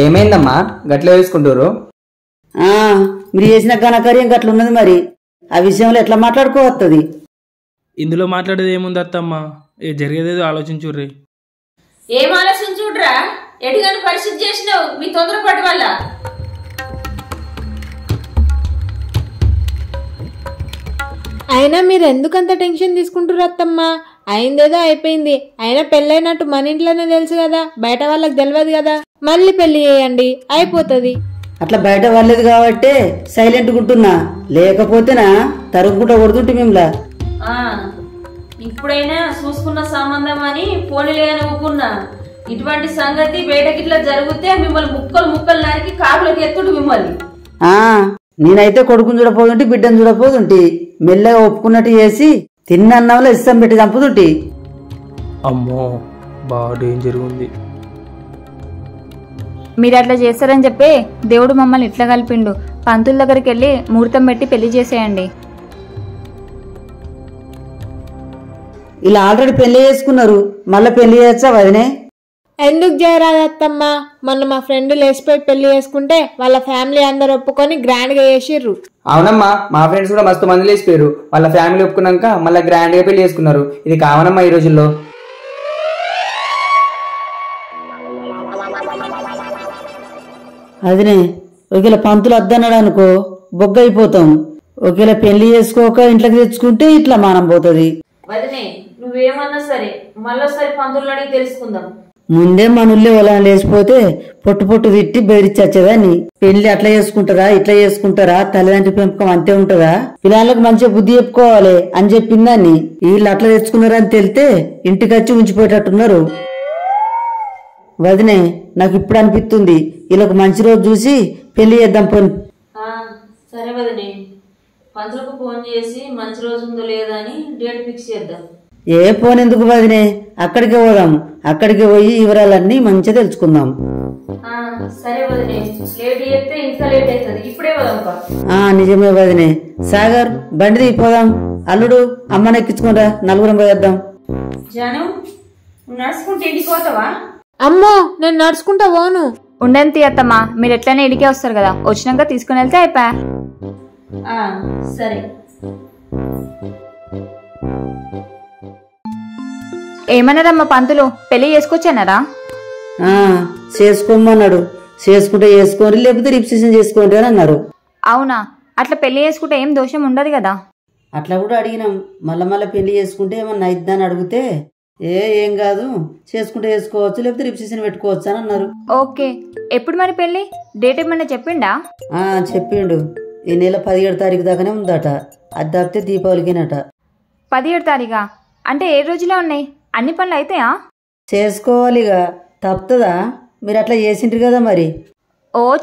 ఏమైందమ్మా గట్ల వేసుకుంటారు? మీరు చేసిన ఘనకార్యం గట్లున్నది, మరి ఆ విషయంలో ఎట్లా మాట్లాడుకోవస్తుంది? ఇందులో మాట్లాడేది ఏముంది అత్తమ్మ, జరిగేదేదో ఆలోచించుర్రి. ఏం ఆలోచించుడ్రా? ఎటుగాని పరిస్థితి చేసినావు మీ తొందరపాటు వల్ల. అయినా మీరు ఎందుకంత టెన్షన్ తీసుకుంటారు అత్తమ్మా? అయిందేదో అయిపోయింది. అయినా పెళ్ళైనట్టు మన ఇంట్లోనే తెలుసు కదా, బయట వాళ్ళకి తెలియదు కదా. మళ్ళీ పెళ్లి చేయండి, అయిపోతుంది. అట్లా బయట వాళ్ళేది కాబట్టే సైలెంట్గా ఉంటున్నా, లేకపోతేనా తరుగుకుంటా కొడుతుంటే మిమ్మల్ని. ఇప్పుడైనా చూసుకున్న సంబంధం అని పోనీలే అని ఊకున్నా. ఇటువంటి సంగతి బయటకిట్లా జరిగితే మిమ్మల్ని ముక్కలు ముక్కలు నరికి కాపులకి ఎత్తుడు మిమ్మల్ని. నేనైతే కొడుకుని చూడపోతుంటే బిడ్డను చూడపోతుంటే మెల్లగా ఒప్పుకున్నట్టు చేసి తిన్నన్నంలో ఇష్టం పెట్టి చంపుతుంటే. అమ్మో బాగా డేంజర్ ఉంది. మీరు అట్లా చేస్తారని చెప్పి దేవుడు మమ్మల్ని ఇట్లా కలిపిండు. పంతుల దగ్గరికి వెళ్ళి ముహూర్తం పెట్టి పెళ్లి చేసేయండి. ఇలా ఆల్రెడీ పెళ్లి చేసుకున్నారు, మళ్ళీ పెళ్లి చేయొచ్చా వదినే? ఎందుకు చేయరాదు అత్తమ్మా? మొన్న మా ఫ్రెండ్ లేచిపోయి పెళ్లి చేసుకుంటే వాళ్ళ ఫ్యామిలీ అందరు ఒప్పుకొని గ్రాండ్ గా చేసిర్రు. అవునమ్మా, మా ఫ్రెండ్స్ కూడా మస్తు మంది లేచిపోయారు. వాళ్ళ ఫ్యామిలీ ఒప్పుకున్నాక మళ్ళీ గ్రాండ్ గా పెళ్లి చేసుకున్నారు. ఇది కావనమ్మా ఈ రోజుల్లో. అదినే ఒకవేళ పంతులు వద్దన్నాడు అనుకో బొగ్గ అయిపోతాం. ఒకవేళ పెళ్లి చేసుకోక ఇంట్లోకి తెచ్చుకుంటే ఇట్లా మానం పోతుంది. వదినే నువ్వేమన్నా సరే మళ్ళొకసారి పంతులు అడిగి తెలుసుకుందాం. ముందే మనుల్లే ఒలా లేచిపోతే పొట్టు పొట్టు తిట్టి బెదిరించచ్చేదాన్ని. పెళ్లి అట్లా చేసుకుంటారా ఇట్లా చేసుకుంటారా, తల్లిదండ్రి పెంపకం అంతే ఉంటదా, పిల్లలకు మంచిగా బుద్ధి చెప్పుకోవాలి అని చెప్పిందాన్ని. వీళ్ళు అట్లా తెచ్చుకున్నారని తెలితే ఇంటికి వచ్చి ఉంచిపోయేటట్టున్నారు. వదినే నాకు ఇప్పుడు అనిపిస్తుంది, వీళ్ళకు మంచి రోజు చూసి పెళ్లి చేద్దాం పోని. సరే వదినే, పంతులకు ఫోన్ చేసి మంచి రోజు ఉందో లేదా అని డేట్ ఫిక్స్ చేద్దాం. ఏ పోనెందుకు వదినే, అక్కడికే పోదాం. అక్కడికి పోయి వివరాలన్నీ మంచిగా తెలుసుకుందాం. సరే వదినే, లేట్ చేస్తే ఇంకా లేట్ అవుతుంది. ఇప్పుడే పోదాం. నిజమే వదినే. సాగర్ బండి దిగిపోదాం. అల్లుడు అమ్మని ఎక్కించుకుంటా, నలుగురం పోయేద్దాం. జాను నడుచుకుంటే ఇంటికి పోతావా? అమ్మో నేను నడుచుకుంటా పోను. ఉండంతి అత్తమ్మా, మీరు ఎట్లనే ఇడికే వస్తారు కదా, వచ్చినాక తీసుకుని వెళ్తే అయిపోయా. సరే. ఏమన్నారమ్మా పంతులు, పెళ్లి చేసుకొచ్చానరా? చేసుకోమన్నాడు. చేసుకుంటే చేసుకోండి, లేకపోతే రిజిస్ట్రేషన్ చేసుకోండి అని అన్నారు. అవునా? అట్లా పెళ్లి చేసుకుంటే ఏం దోషం ఉండదు కదా? అట్లా కూడా అడిగినాం. మళ్ళా పెళ్లి చేసుకుంటే ఏమన్నా అయిద్దని అడిగితే ఏం కాదు, చేసుకుంటే చేసుకోవచ్చు, లేకపోతే రిజిస్ట్రేషన్ పెట్టుకోవచ్చు అని అన్నారు. ఓకే, ఎప్పుడు మరి పెళ్లి డేట్ ఏమన్నా చెప్పిండా? చెప్పిండు. ఈ నెల 17 తారీఖు దాకానే ఉందట. అది తప్పితే దీపావళికేనట. 17 తారీఖా? అంటే 7 రోజులే ఉన్నాయి. అన్ని పనులు అయితాయా? చేసుకోవాలిగా, తప్పుతుందా? మీరు అట్లా చేసిండ్రు కదా మరి.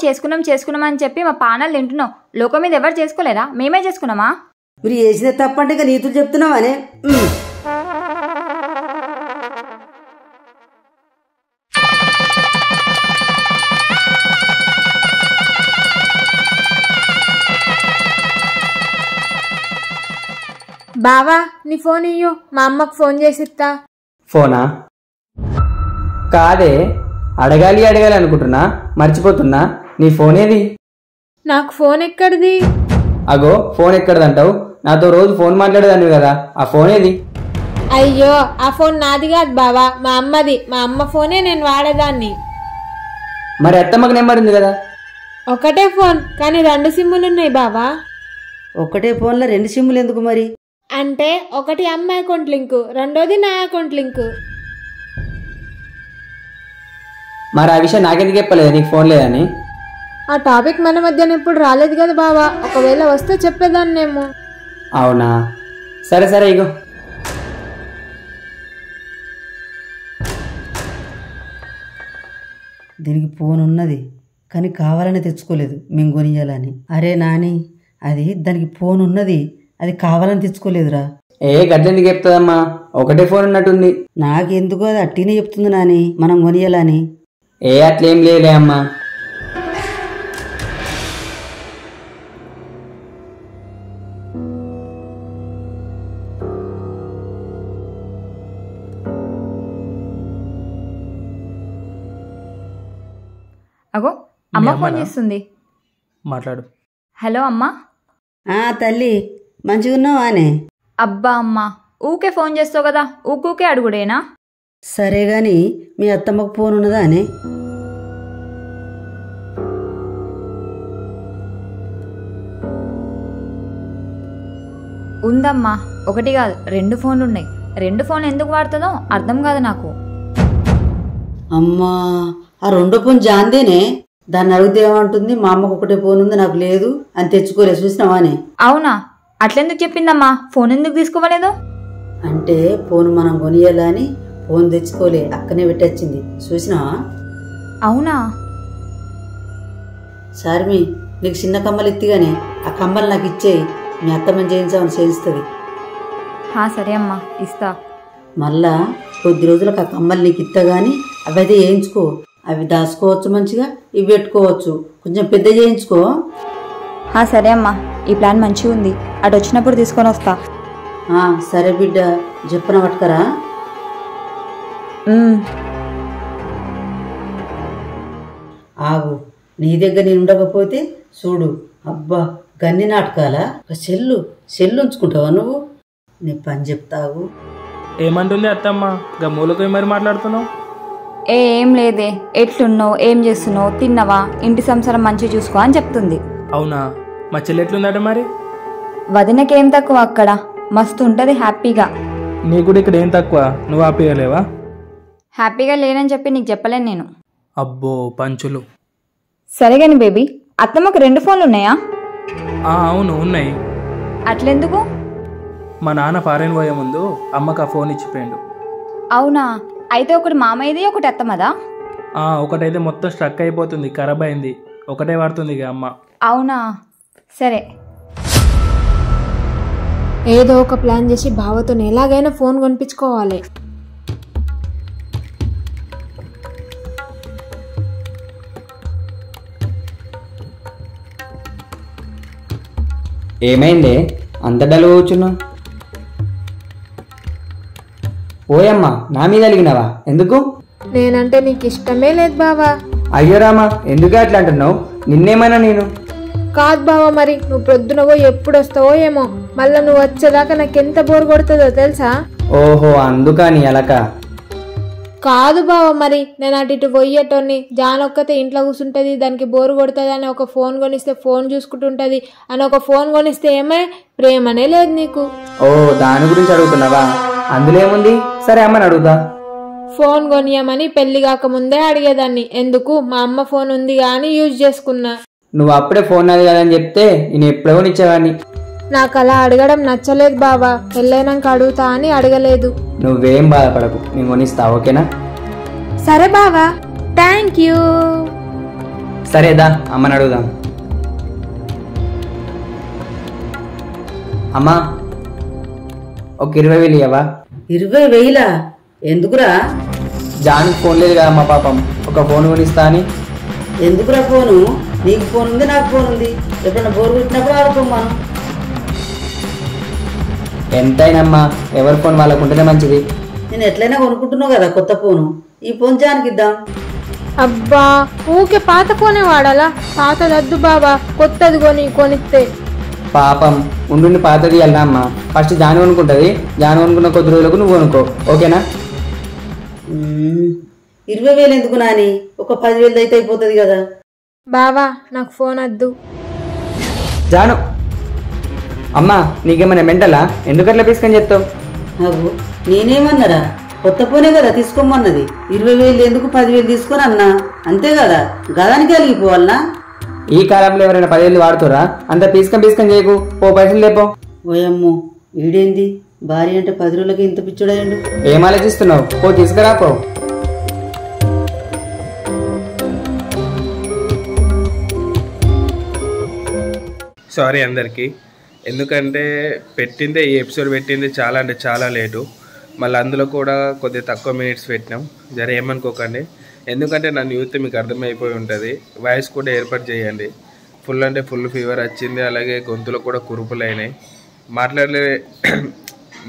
చేసుకున్నాం అని చెప్పి మా పానాలు తింటున్నాం. లోకం మీద ఎవరు చేసుకోలేదా? మేమే చేసుకున్నామా? మీరు చేసిన తప్పంటే ఇక నీతులు చెప్తున్నావానే. బావా నీ ఫోన్ ఇయ్యు, మా అమ్మకు ఫోన్ చేసిస్తా. ఫోనా? కాదే, అడగాలి అనుకుంటున్నా, మర్చిపోతున్నా. నీ ఫోన్ ఏది? నాకు ఫోన్ ఎక్కడిది? అగో ఫోన్ ఎక్కడదంటావు? నాతో రోజు ఫోన్ మాట్లాడేదాన్ని కదా, ఆ ఫోన్ ఏది? అయ్యో ఆ ఫోన్ నాది కాదు బావా, మా అమ్మది. మా అమ్మ ఫోనే నేను వాడేదాన్ని. మరి అత్తమ్మకి నెంబర్ ఉంది కదా? ఒకటే ఫోన్ కానీ 2 సిమ్ములున్నాయి బావా. ఒకటే ఫోన్లో 2 సిమ్ములు ఎందుకు మరి? అంటే ఒకటి అమ్మ అకౌంట్ లింకు, రెండోది నా అకౌంట్ లింకు. మరి ఆ విషయం నాకెందుకు చెప్పలేదు, నీకు ఫోన్ లేదని? ఆ టాపిక్ మన మధ్యన ఎప్పుడు రాలేదు కదా బావా, ఒకవేళ వస్తే చెప్పేదాన్నేమో. అవునా? సరే ఇగో. దీనికి ఫోన్ ఉన్నది కానీ కావాలని తెచ్చుకోలేదు, మేము కొనియాలని. అరే నాని, అది దానికి ఫోన్ ఉన్నది, అది కావాలని తెచ్చుకోలేదురా. గట్లెందుకు చెప్తుందమ్మా, ఒకటే ఫోన్ ఉన్నట్టుంది. నాకెందుకో అది అట్టినే చెప్తుంది నాని, మనం కొనియాలని. అట్లేం లేదులే అమ్మా. అగో అమ్మ మీ ఫోన్ అమ్మనా? చేస్తుంది. మాట్లాడు. హలో అమ్మా. తల్లి మంచిగున్నావా అనే? అబ్బా అమ్మా, ఊకే ఫోన్ చేస్తావు కదా, ఊకూకే అడుగుడేనా? సరే గాని మీ అత్తమ్మకు ఫోన్ ఉన్నదా అనే? ఉందమ్మా, ఒకటి కాదు 2 ఫోన్లు ఉన్నాయి. 2 ఫోన్లు ఎందుకు వాడుతుందో అర్థం కాదు నాకు. అమ్మా, ఆ రెండో ఫోన్ జాందేనే. దాన్ని అడిగితే ఏమంటుంది, మా అమ్మకు ఒకటే ఫోన్ ఉంది నాకు లేదు అని తెచ్చుకోలే, చూసినావా అని? అవునా? అట్లెందుకు చెప్పిందమ్మా? ఫోన్ ఎందుకు తీసుకోవలేదు? అంటే ఫోన్ మనం కొనియాలని ఫోన్ తెచ్చుకోలే, అక్కనే పెట్టొచ్చింది, చూసినావా? అవునా? సార్మి, నీకు చిన్న కమ్మలు ఇత్తిగానే ఆ కమ్మలు నాకు ఇచ్చేయి, మీ అత్తమ్మని చేయించామని చేయిస్తుంది. సరే అమ్మా, ఇస్తా. మళ్ళా కొద్ది రోజులకు ఆ కమ్మలు నీకు ఇత్తగాని అవి అయితే వేయించుకో, అవి దాచుకోవచ్చు మంచిగా, ఇవి పెట్టుకోవచ్చు, కొంచెం పెద్ద చేయించుకో. సరే అమ్మా, ఈ ప్లాన్ మంచిగా ఉంది. అటు వచ్చినప్పుడు తీసుకొని వస్తా. సరే బిడ్డ, చెప్పన పట్టుకరా. ఆగు, నీ దగ్గర నేను ఉండకపోతే చూడు, అబ్బా గన్ని నాటకాలా? ఒక సెల్లు ఉంచుకుంటావా నువ్వు? నీ పని చెప్తావు. ఏమంటుంది అత్తమ్మ? గా మూలకై మరి మాట్లాడుతున్నావు? ఏం లేదే, ఎట్లున్నావు, ఏం చేస్తున్నావు, తిన్నావా, ఇంటి సంసారం మంచిగా చూసుకో అని చెప్తుంది. అవునా? మా చెల్లి ఎట్లుందట మరి? వదినకేం తక్కువ, అక్కడ మస్తు ఉంటది హ్యాపీగా. నీకు కూడా ఇక్కడ ఏం తక్కువ? నువ్వు హ్యాపీగా లేవా? హ్యాపీగా లేనని చెప్పి నీకు చెప్పలేను నేను. అబ్బో పంచులు. సరే గాని బేబీ, అత్తమ్మకు 2 ఫోన్లు ఉన్నాయా? అవును ఉన్నాయి. అట్లెందుకు? మా నాన్న ఫారెన్ పోయే ముందు అమ్మకు ఆ ఫోన్ ఇచ్చిపోయాడు. అవునా? అయితే ఒకటి మామయ్యది, ఒకటి అత్తమ్మదా? ఒకటైతే మొత్తం స్ట్రక్ అయిపోతుంది, ఖరాబ్ అయింది, ఒకటే వాడుతుంది ఇక అమ్మ. అవునా? సరే. ఏదో ఒక ప్లాన్ చేసి బావతో ఎలాగైనా ఫోన్ కొనిపించుకోవాలి. ఏమైందే అంత డల్ కూర్చున్నావు? ఓయమ్మా, నా మీద అలిగినావా? ఎందుకు? నేనంటే నీకు ఇష్టమే లేదు బావా. అయ్యో రామా, ఎందుకు అట్లా అంటున్నావు? నిన్నేమైనా నేను? కాదు బావా, మరి నువ్వు ప్రొద్దునవో ఎప్పుడు వస్తావో ఏమో, మళ్ళా నువ్వు వచ్చేదాకా నాకెంత బోర్ కొడుతుందో తెలుసా? ఓహో, అందుకని అలక? కాదు బావా, మరి నేను అటు ఇటు పోయేటోని, జానొక్కతే ఇంట్లో కూర్చుంటది, దానికి బోరు కొడుతుంది అని ఒక ఫోన్ కొనిస్తే ఫోన్ చూసుకుంటుంటది అని ఒక ఫోన్ కొనిస్తే ఏమే, ప్రేమనే లేదు నీకు. ఓ, దాని గురించి అడుగుతున్నావా? అందులో ఏముంది? సరే అమ్మని అడుగుతా. ఫోన్ కొనియమని పెళ్లి కాకముందే అడిగేదాన్ని, ఎందుకు మా అమ్మ ఫోన్ ఉంది కానీ యూజ్ చేసుకున్నా. నువ్వు అప్పుడే ఫోన్ నాది కదని చెప్తే నేను ఎప్పుడో ఇచ్చేవాడిని. నాకు అలా అడగడం నచ్చలేదు బావా, పెళ్ళైనాక అడుగుతా అని అడగలేదు. నువ్వేం బాధపడకు, నేను కొనిస్తా, ఓకేనా? సరే బావా, థ్యాంక్ యూ. సరేదా, అమ్మని అడుగుదాం. అమ్మా, ఒక 20,000 ఇవ్వవా? 20,000? ఎందుకురా? జాన్కి ఫోన్ లేదు కదా అమ్మ, పాపం ఒక ఫోన్ కొనిస్తా అని. ఎందుకురా ఫోను? నీకు ఫోన్ ఉంది, నాకు ఫోన్ ఉంది, ఎప్పుడన్నా బోర్ కొట్టినప్పుడు ఆడుకోమాను. ఎంతైనమ్మా, ఎవరి ఫోన్ వాళ్ళకు ఉంటేనే మంచిది. నేను ఎట్లయినా కొనుక్కుంటున్నావు కదా కొత్త ఫోను, ఈ ఫోన్ జానికి ఇద్దాం. అబ్బా, ఊకే పాత ఫోనే వాడాలా? పాతదద్దు బావా, కొత్తది కొనిస్తే. పాపం ఉండి పాతది వెళ్ళా అమ్మా. ఫస్ట్ జాన్ కొనుక్కుంటుంది, జాన్ కొనుక్కున్న కొద్ది రోజులకు నువ్వు కొనుక్కో, ఓకేనా? 20,000 ఎందుకు నాని, ఒక 10,000 అయితే అయిపోతుంది కదా. బావా, నాకు ఫోన్ వద్దు. జాను, అమ్మా నీకేమైనా మెంటలా? ఎందుకు అట్లా తీసుకొని చెప్తావు? నాకు నేనేమన్నారా, కొత్త ఫోనే కదా తీసుకోమన్నది. 20,000 ఎందుకు, 10,000 తీసుకొని అన్నా, అంతే కదా, గదానికి అలిగిపోవాలనా? ఈ కాలంలో ఎవరైనా 10,000 వాడుతురా? అంత పీసుకొని చేయకు, పో పైసలు లేపో. ఓయమ్మో, ఈడేంది భార్య అంటే 10 రోజులకి ఇంత పిచ్చుడయ్యండు. ఏం ఆలోచిస్తున్నావు? పో తీసుకురా పో. సారీ అందరికీ, ఎందుకంటే ఈ ఎపిసోడ్ పెట్టింది చాలా అంటే చాలా లేటు, మళ్ళీ అందులో కూడా కొద్దిగా తక్కువ మినిట్స్ పెట్టినాం, జర ఏమనుకోకండి. ఎందుకంటే నా యూత్ మీకు అర్థమైపోయి ఉంటుంది. వాయిస్ కూడా ఏర్పాటు చేయండి. ఫుల్ అంటే ఫుల్ ఫీవర్ వచ్చింది, అలాగే గొంతులో కూడా కురుపులు అయినాయి,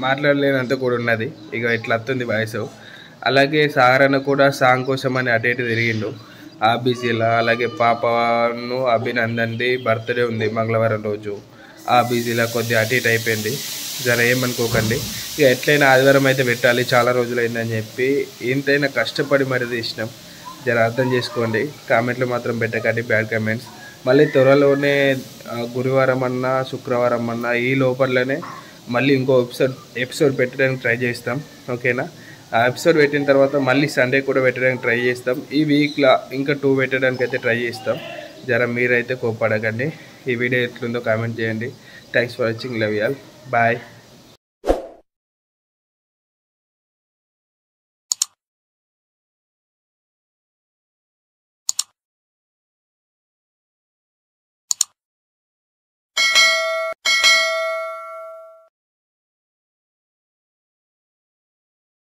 మాట్లాడలేనంత కూడా ఉన్నది. ఇక ఇట్లా వస్తుంది వాయిస్. అలాగే సాగరన్న కూడా సాంగ్ కోసం అని అటు ఇటు తిరిగిండు. ఆ బిజీలా. అలాగే పాపను అభినందన్ది బర్త్డే ఉంది మంగళవారం రోజు, ఆ బిజీలా కొద్దిగా అటు ఇటు అయిపోయింది. జర ఏమనుకోకండి. ఇక ఎట్లయినా ఆదివారం అయితే పెట్టాలి, చాలా రోజులు అయిందని చెప్పి ఇంతైనా కష్టపడి మరి తీసినాం. జర అర్థం చేసుకోండి. కామెంట్లు మాత్రం పెట్టకండి, బ్యాడ్ కామెంట్స్. మళ్ళీ త్వరలోనే గురువారం అన్నా శుక్రవారం అన్నా ఈ లోపలనే మళ్ళీ ఇంకో ఎపిసోడ్ పెట్టడానికి ట్రై చేస్తాం. ఓకేనా? ఆ ఎపిసోడ్ పెట్టిన తర్వాత మళ్ళీ సండే కూడా పెట్టడానికి ట్రై చేస్తాం. ఈ వీక్లో ఇంకా 2 పెట్టడానికి అయితే ట్రై చేస్తాం. జర మీరైతే కోపడకండి. ఈ వీడియో ఎట్లుందో కామెంట్ చేయండి. Thanks for watching. Love you all. Bye.